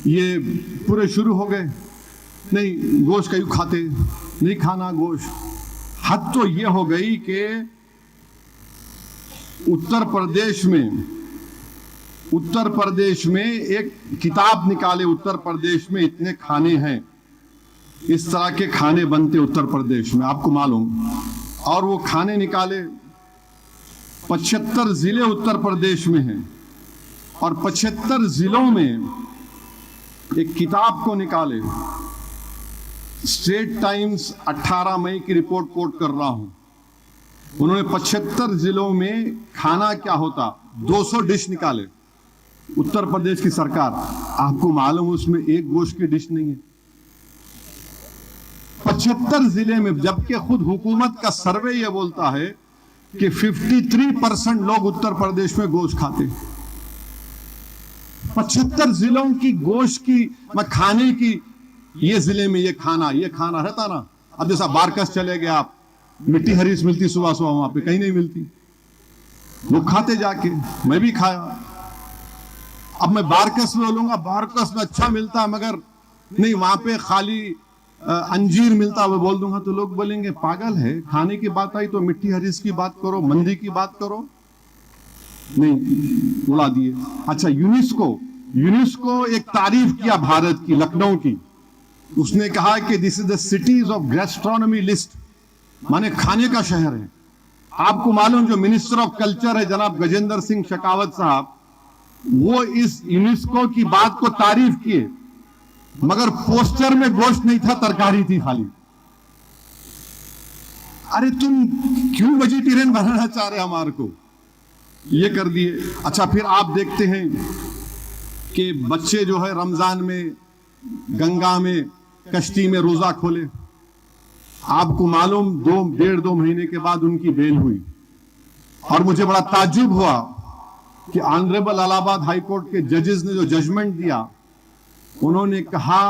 ये पूरे शुरू हो गए, नहीं गोश्त क्यों खाते, नहीं खाना गोश्त। हद तो ये हो गई कि उत्तर प्रदेश में एक किताब निकाले, उत्तर प्रदेश में इतने खाने हैं, इस तरह के खाने बनते उत्तर प्रदेश में, आपको मालूम। और वो खाने निकाले, 75 जिले उत्तर प्रदेश में हैं और 75 जिलों में एक किताब को निकाले। स्टेट टाइम्स 18 मई की रिपोर्ट कोट कर रहा हूं, उन्होंने 75 जिलों में खाना क्या होता 200 डिश निकाले। उत्तर प्रदेश की सरकार, आपको मालूम उसमें एक गोश्त की डिश नहीं है 75 जिले में, जबकि खुद हुकूमत का सर्वे यह बोलता है कि 53% लोग उत्तर प्रदेश में गोश्त खाते। 75 जिलों की गोश्त की खाने की, ये जिले में ये खाना रहता ना। अब जैसा बारकस चले गए आप, मिट्टी हरीस मिलती सुबह सुबह, वहां पे कहीं नहीं मिलती, लोग खाते जाके, मैं भी खाया। अब मैं बारकस में बोलूंगा, बारकस में अच्छा मिलता मगर नहीं, वहां पे खाली अंजीर मिलता, वो बोल दूंगा तो लोग बोलेंगे पागल है, खाने की बात आई तो मिट्टी हरीस की बात करो, मंदी की बात करो, नहीं उड़ा दिए। अच्छा, यूनेस्को एक तारीफ किया भारत की, लखनऊ की, उसने कहा कि this is the cities of gastronomy list, माने खाने का शहर है। आपको मालूम जो मिनिस्टर ऑफ कल्चर है जनाब गजेंद्र सिंह शेखावत साहब, वो इस यूनेस्को की बात को तारीफ किए, मगर पोस्टर में गोश्त नहीं था, तरकारी थी खाली। अरे तुम क्यों वेजिटेरियन बनाना चाह रहे हमारे को, ये कर दिए। अच्छा, फिर आप देखते हैं कि बच्चे जो है रमजान में गंगा में कश्ती में रोजा खोले, आपको मालूम 1.5-2 महीने के बाद उनकी बेल हुई। और मुझे बड़ा ताज्जुब हुआ कि ऑनरेबल इलाहाबाद हाई कोर्ट के जजेस ने जो जजमेंट दिया, उन्होंने कहा,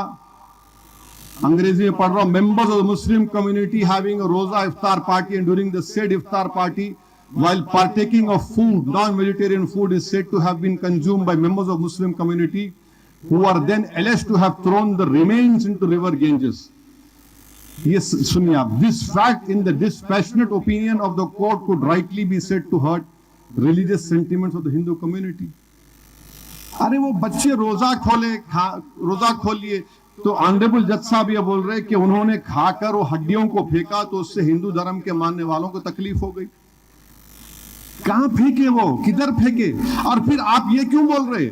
अंग्रेजी में पढ़ रहा हूं, members of the Muslim community having a roza iftar party and during the said iftar party while partaking of food, non-vegetarian food is said to have been consumed by members of Muslim community who are then alleged to have thrown the remains into river Ganges. Yes, सुनिए आप, this fact in the dispassionate opinion of the court could rightly be said to hurt religious sentiments of the Hindu community. अरे वो बच्चे रोजा खोल लिए, तो honourable जज साहब ये बोल रहे कि उन्होंने खाकर वो हड्डियों को फेंका तो उससे हिंदू धर्म के मानने वालों को तकलीफ हो गई। कहां फेंके वो, किधर फेंके? और फिर आप ये क्यों बोल रहे?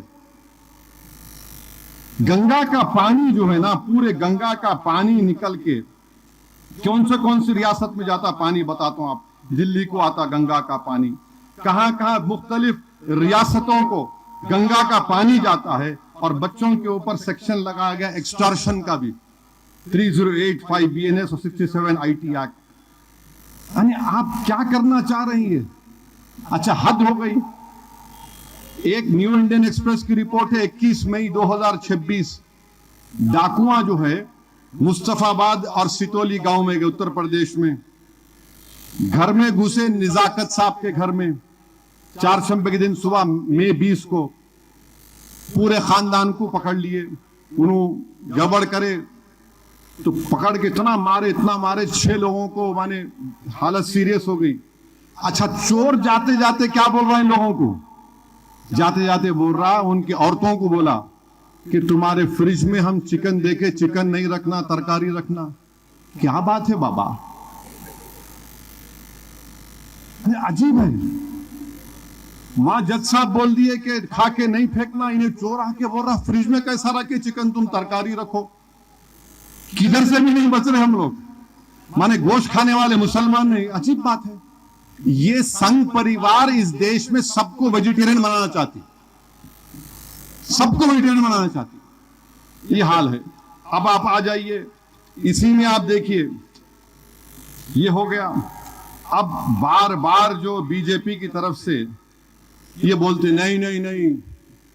गंगा का पानी जो है ना, पूरे गंगा का पानी निकल के कौन सी रियासत में जाता पानी, बताता हूं आप। दिल्ली को आता गंगा का पानी, कहां कहां मुख्तलिफ रियासतों को गंगा का पानी जाता है। और बच्चों के ऊपर सेक्शन लगाया गया एक्सटॉर्शन का भी, 3085 BNS और 67 IT एक्ट। यानी आप क्या करना चाह रही है? अच्छा, हद हो गई। एक न्यू इंडियन एक्सप्रेस की रिपोर्ट है 21 मई 2026, डाकुआ जो है मुस्तफाबाद और सितोली गांव में गए उत्तर प्रदेश में, घर में घुसे निजाकत साहब के घर में, 4 शंबे के दिन सुबह मई 20 को पूरे खानदान को पकड़ लिए। उन्होंने गड़बड़ करे तो पकड़ के इतना मारे 6 लोगों को, माने हालत सीरियस हो गई। अच्छा, चोर जाते जाते क्या बोल रहा है इन लोगों को? जाते जाते बोल रहा, उनकी औरतों को बोला कि तुम्हारे फ्रिज में हम चिकन देखे, चिकन नहीं रखना, तरकारी रखना। क्या बात है बाबा, अजीब है। वहां जज साहब बोल दिए कि खा के नहीं फेंकना, इन्हें चोर आके बोल रहा फ्रिज में कैसा रखे चिकन, तुम तरकारी रखो। किधर से भी नहीं बच रहे हम लोग, माने गोश्त खाने वाले मुसलमान नहीं। अजीब बात है। ये संघ परिवार इस देश में सबको वेजिटेरियन बनाना चाहती, सबको वेजिटेरियन बनाना चाहती, ये हाल है। अब आप आ जाइए, इसी में आप देखिए ये हो गया। अब बार बार जो बीजेपी की तरफ से ये बोलते नहीं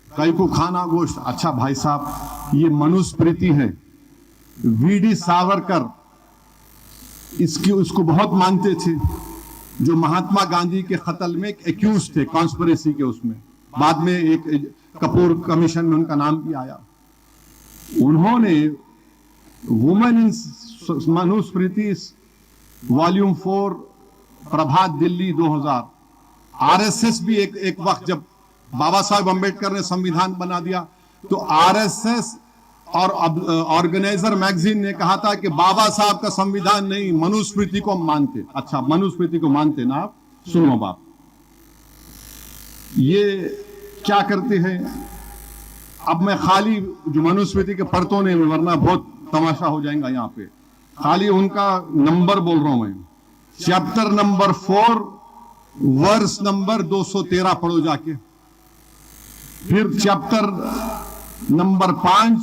कई को खाना गोश्त। अच्छा भाई साहब, ये मनुस्मृति है, वीडी सावरकर उसको बहुत मानते थे, जो महात्मा गांधी के कत्ल में एक्यूज थे कॉन्स्पिरेसी के, उसमें बाद में एक कपूर कमीशन में उनका नाम भी आया। उन्होंने women in Manusmriti volume 4 Prabhat Delhi 2000, RSS भी एक वक्त जब बाबा साहेब अंबेडकर ने संविधान बना दिया तो आरएसएस और ऑर्गेनाइजर मैगजीन ने कहा था कि बाबा साहब का संविधान नहीं, मनुस्मृति को मानते। अच्छा, मनुस्मृति को मानते ना आप? सुनो बाप, ये क्या करते हैं। अब मैं खाली जो मनुस्मृति के पढ़तों ने, वरना बहुत तमाशा हो जाएगा यहाँ पे, खाली उनका नंबर बोल रहा हूं मैं। चैप्टर नंबर 4 वर्स नंबर 213 पढ़ो जाके। फिर चैप्टर नंबर 5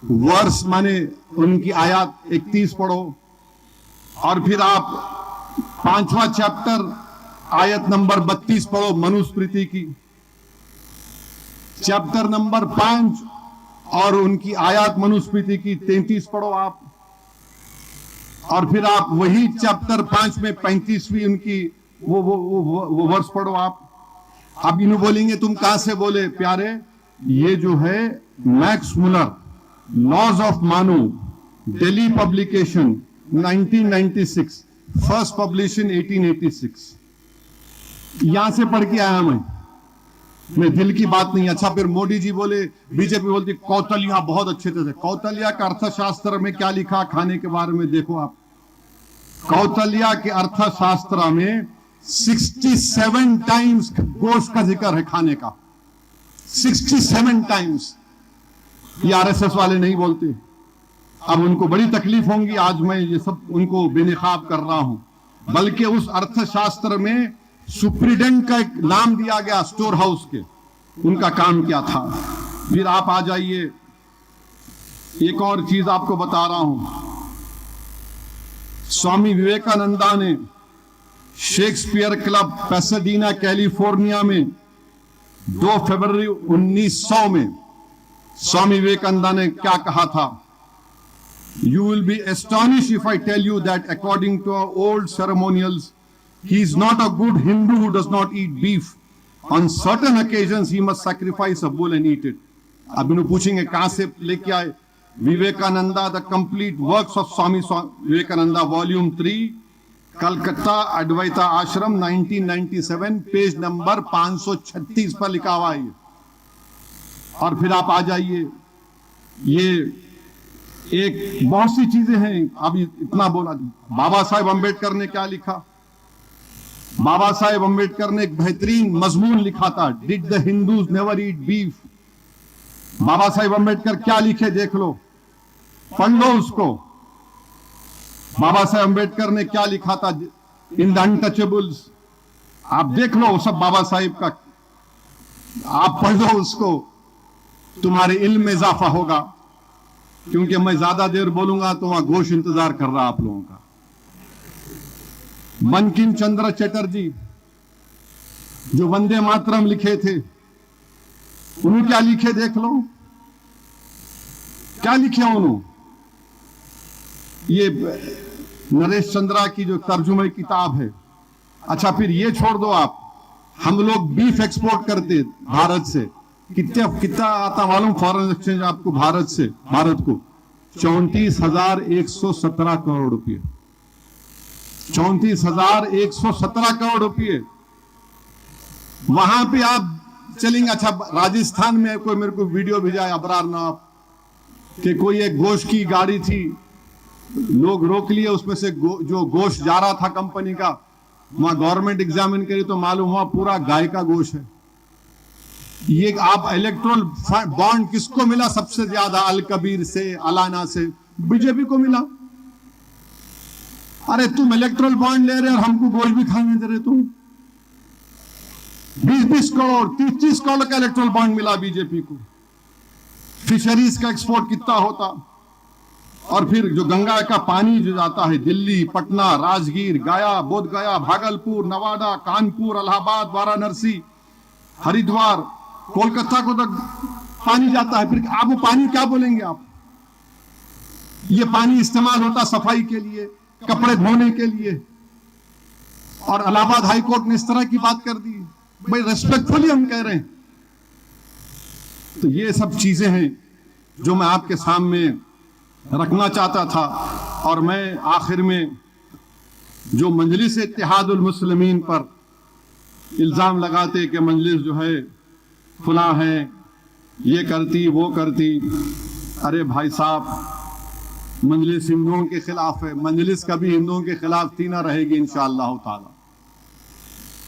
वर्स माने उनकी आयत 31 पढ़ो। और फिर आप 5वां चैप्टर आयत नंबर 32 पढ़ो मनुस्मृति की। चैप्टर नंबर 5 और उनकी आयत मनुस्मृति की 33 पढ़ो आप। और फिर आप वही चैप्टर 5 में 35वीं उनकी वो वर्ष पढ़ो आप। अब इन्हें बोलेंगे तुम कहां से बोले प्यारे, ये जो है मैक्स मुलर लॉज ऑफ मानू, दिल्ली पब्लिकेशन 1996, फर्स्ट पब्लिशन 1886, यहां से पढ़ के आया मैं दिल की बात नहीं। अच्छा, फिर मोदी जी बोले, बीजेपी बोलती कौतल्या बहुत अच्छे थे। कौतल्या का अर्थशास्त्र में क्या लिखा खाने के बारे में देखो आप। कौतल्या के अर्थशास्त्र में 67 टाइम्स गोश्त का जिक्र है खाने का, 67 टाइम्स। ये आरएसएस वाले नहीं बोलते। अब उनको बड़ी तकलीफ होंगी, आज मैं ये सब उनको बेनिकाब कर रहा हूं। बल्कि उस अर्थशास्त्र में सुप्रीडेंट का एक नाम दिया गया, स्टोर हाउस के, उनका काम क्या था। फिर आप आ जाइए, एक और चीज आपको बता रहा हूं। स्वामी विवेकानंदा ने शेक्सपियर क्लब पैसाडीना कैलिफोर्निया में 2 फरवरी 1900 में स्वामी विवेकानंदा ने क्या कहा था। You will be astonished if I tell you that according to our old ceremonials, he is not a good Hindu who does not eat beef. On certain occasions, he must sacrifice a bull and eat it. अब इन्हें पूछेंगे कहां से लेके आए। Vivekananda the complete works of Swami Vivekananda volume 3, Calcutta Advaita आश्रम 1997, page number 536 पर लिखा हुआ है। और फिर आप आ जाइए, ये एक बहुत सी चीजें हैं। अभी इतना बोला, बाबा साहेब अंबेडकर ने क्या लिखा। बाबा साहेब अंबेडकर ने एक बेहतरीन मजमून लिखा था, did the Hindus never eat beef. Baba Saheb Ambedkar क्या लिखे देख लो, पढ़ लो उसको। बाबा साहेब अंबेडकर ने क्या लिखा था इन द अनटचेबल्स, आप देख लो सब बाबा साहेब का, आप पढ़ लो उसको, तुम्हारे इल्म में इजाफा होगा। क्योंकि मैं ज्यादा देर बोलूंगा तो वहां घोष इंतजार कर रहा आप लोगों का। बंकिम चंद्र चटर्जी जो वंदे मातरम लिखे थे, उन्होंने क्या लिखे देख लो, क्या लिखे उन्होंने। ये नरेश चंद्रा की जो तर्जुमे किताब है। अच्छा, फिर ये छोड़ दो आप, हम लोग बीफ एक्सपोर्ट करते भारत से, कितना आता मालूम फॉरेन एक्सचेंज आपको भारत से, भारत को 34,117 करोड़ रुपए, 34,117 करोड़ रुपए। वहां पे आप चलेंगे। अच्छा, राजस्थान में कोई मेरे को वीडियो भेजा है अबरारनाथ कि कोई एक गोश्त की गाड़ी थी, लोग रोक लिए, उसमें से जो गोश्त जा रहा था कंपनी का, वहां गवर्नमेंट एग्जामिन करी तो मालूम हुआ पूरा गाय का गोश्त है। ये आप इलेक्ट्रोल बॉन्ड किसको मिला सबसे ज्यादा? अल कबीर से, अलाना से, बीजेपी को मिला। अरे तुम इलेक्ट्रोल बॉन्ड ले रहे और हमको गोश्त भी खाने दे रहे तुम। 20-20 करोड़ 30-30 करोड़ का इलेक्ट्रोल बॉन्ड मिला बीजेपी को। फिशरीज का एक्सपोर्ट कितना होता। और फिर जो गंगा का पानी जो जाता है दिल्ली, पटना, राजगीर, गया, बोधगया, भागलपुर, नवादा, कानपुर, इलाहाबाद, वाराणसी, हरिद्वार, कोलकाता को तक पानी जाता है। फिर आप वो पानी क्या बोलेंगे आप? ये पानी इस्तेमाल होता सफाई के लिए, कपड़े धोने के लिए। और इलाहाबाद हाई कोर्ट ने इस तरह की बात कर दी। भाई रेस्पेक्टफुली हम कह रहे हैं। तो ये सब चीजें हैं। जो मैं आपके सामने रखना चाहता था। और मैं आखिर में जो मजलिस इत्तेहादुल मुस्लिमीन पर इल्ज़ाम लगाते कि मजलिस जो है फुला है, ये करती वो करती, अरे भाई साहब मजलिस हिंदुओं के खिलाफ है, मजलिस कभी हिंदुओं के खिलाफ थी ना रहेगी इंशाअल्लाह ताला।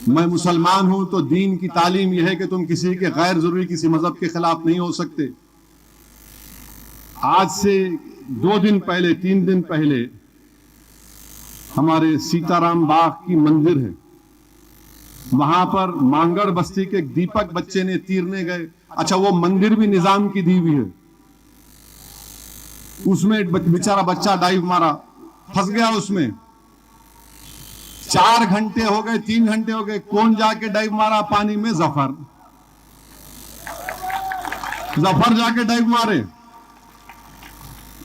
मैं मुसलमान हूं तो दीन की तालीम यह है कि तुम किसी के गैर जरूरी किसी मजहब के खिलाफ नहीं हो सकते। आज से 2 दिन पहले 3 दिन पहले हमारे सीताराम बाग की मंदिर है, वहां पर मांगड़ बस्ती के दीपक बच्चे ने तीरने गए। अच्छा, वो मंदिर भी निजाम की दी हुई है, उसमें बेचारा बच्चा डाइव मारा, फंस गया उसमें। 4 घंटे हो गए, 3 घंटे हो गए, कौन जाके डाइव मारा पानी में? जफर जाके डाइव मारे।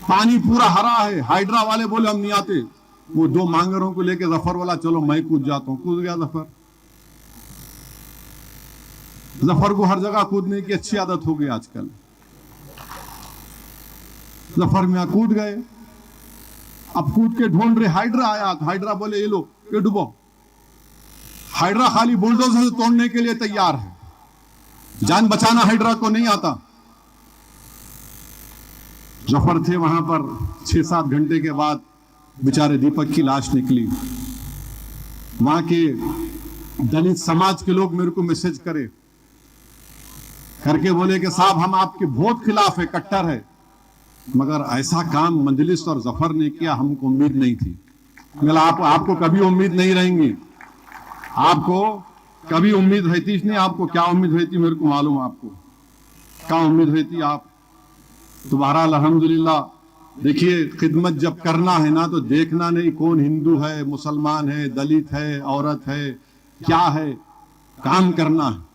पानी पूरा हरा है, हाइड्रा वाले बोले हम नहीं आते। वो 2 मांगरों को लेके जफर वाला, चलो मैं कूद जाता हूं। कूद गया जफर। जफर को हर जगह कूदने की अच्छी आदत हो गई आजकल। जफर में कूद गए। अब कूद के ढूंढ रहे, हाइड्रा आया तो हाइड्रा बोले ये लो ये डुबो। हाइड्रा खाली बुलडोजर से तोड़ने के लिए तैयार है, जान बचाना हाइड्रा को नहीं आता। जफर थे वहां पर। 6-7 घंटे के बाद बेचारे दीपक की लाश निकली। वहां के दलित समाज के लोग मेरे को मैसेज करके बोले कि साहब हम आपके बहुत खिलाफ है, कट्टर है, मगर ऐसा काम मजलिस और जफर ने किया, हमको उम्मीद नहीं थी। मेरा आपको कभी उम्मीद नहीं रहेंगी, आपको कभी उम्मीद रहती नहीं। आपको क्या उम्मीद रहती मेरे को मालूम, आपको क्या उम्मीद रहती आप। तो बहरहाल अल्हम्दुलिल्लाह, देखिए खिदमत जब करना है ना तो देखना नहीं कौन हिंदू है, मुसलमान है, दलित है, औरत है, क्या है, काम करना है।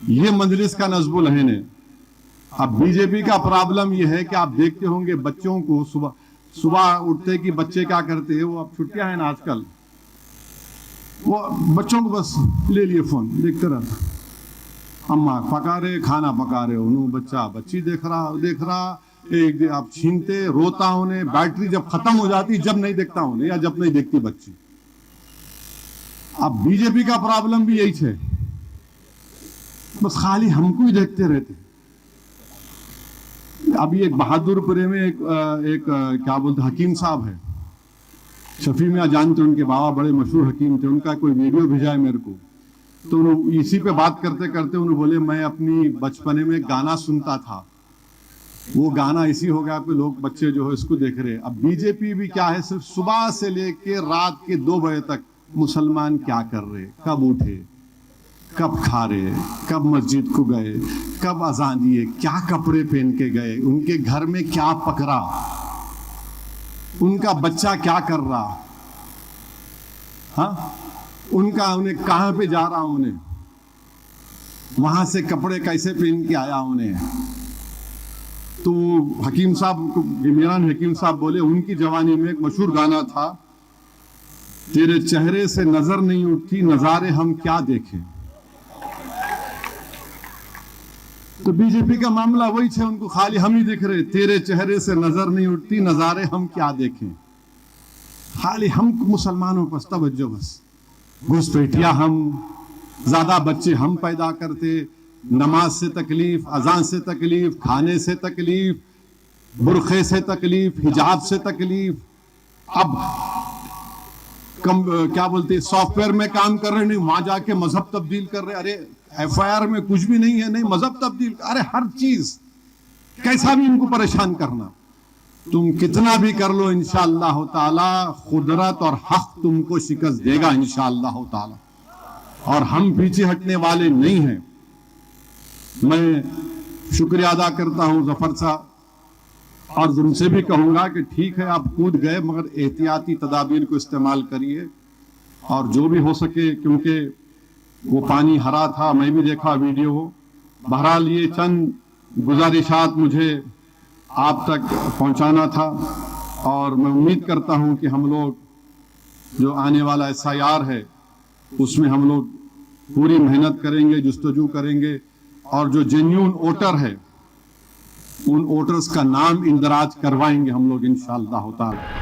ये मजलिस का नज़्बुल है ने। अब बीजेपी का प्रॉब्लम ये है कि आप देखते होंगे बच्चों को सुबह उठते कि बच्चे क्या करते हैं, वो अब छुट्टियां हैं ना आजकल, वो बच्चों को बस ले लिए फोन, देखते रहता, अम्मा पका रहे, खाना पका रहे, उन्होंने बच्चा बच्ची देख रहा एक आप छीनते, रोता उन्हें, बैटरी जब खत्म हो जाती जब नहीं देखता उन्हें, या जब नहीं देखती बच्ची। अब बीजेपी का प्रॉब्लम भी यही है, बस खाली हमको ही देखते रहते। अभी एक बहादुरपुरे में एक क्या बोलते हकीम साहब है, शफी मियां जानते, उनके बाबा बड़े मशहूर हकीम थे, उनका कोई वीडियो भेजा है मेरे को। तो उन्होंने इसी पे बात करते करते उन्होंने बोले मैं अपनी बचपने में गाना सुनता था, वो गाना इसी हो गया कि लोग बच्चे जो है इसको देख रहे। अब बीजेपी भी क्या है, सिर्फ सुबह से लेके रात के 2 बजे तक मुसलमान क्या कर रहे, कब उठे, कब खा रहे, कब मस्जिद को गए, कब अजान दिए, क्या कपड़े पहन के गए, उनके घर में क्या पकड़ा, उनका बच्चा क्या कर रहा, हाँ, उन्हें कहां पे जा रहा, उन्हें वहां से कपड़े कैसे पहन के आया उन्हें। तो हकीम साहब, इमरान हकीम साहब बोले उनकी जवानी में एक मशहूर गाना था, तेरे चेहरे से नजर नहीं उठती, नजारे हम क्या देखें। तो बीजेपी का मामला वही है, उनको खाली हम ही दिख रहे, तेरे चेहरे से नजर नहीं उठती, नजारे हम क्या देखें। खाली हम मुसलमानों पर तवज्जो, बस घुसपैठिया हम, ज्यादा बच्चे हम पैदा करते, नमाज से तकलीफ, अजान से तकलीफ, खाने से तकलीफ, बुरखे से तकलीफ, हिजाब से तकलीफ। अब क्या बोलते सॉफ्टवेयर में काम कर रहे, नहीं वहां जाके मजहब तब्दील कर रहे। अरे FIR में कुछ भी नहीं है, नहीं मजहब तब्दील, अरे हर चीज कैसा भी इनको परेशान करना। तुम कितना भी कर लो इंशाअल्लाह ताला कुदरत और हक तुमको शिकस्त देगा इंशाअल्लाह ताला, और हम पीछे हटने वाले नहीं हैं। मैं शुक्रिया अदा करता हूं जफर साहब, और उनसे भी कहूंगा कि ठीक है आप कूद गए, मगर एहतियाती तदाबीर को इस्तेमाल करिए, और जो भी हो सके, क्योंकि वो पानी हरा था, मैं भी देखा वीडियो। बहरहाल ये चंद गुजारिशात मुझे आप तक पहुंचाना था, और मैं उम्मीद करता हूं कि हम लोग जो आने वाला SIR है उसमें हम लोग पूरी मेहनत करेंगे, जुस्तजू करेंगे, और जो जेन्युइन वोटर है उन वोटर्स का नाम इंदराज करवाएंगे हम लोग इंशाअल्लाह ताला।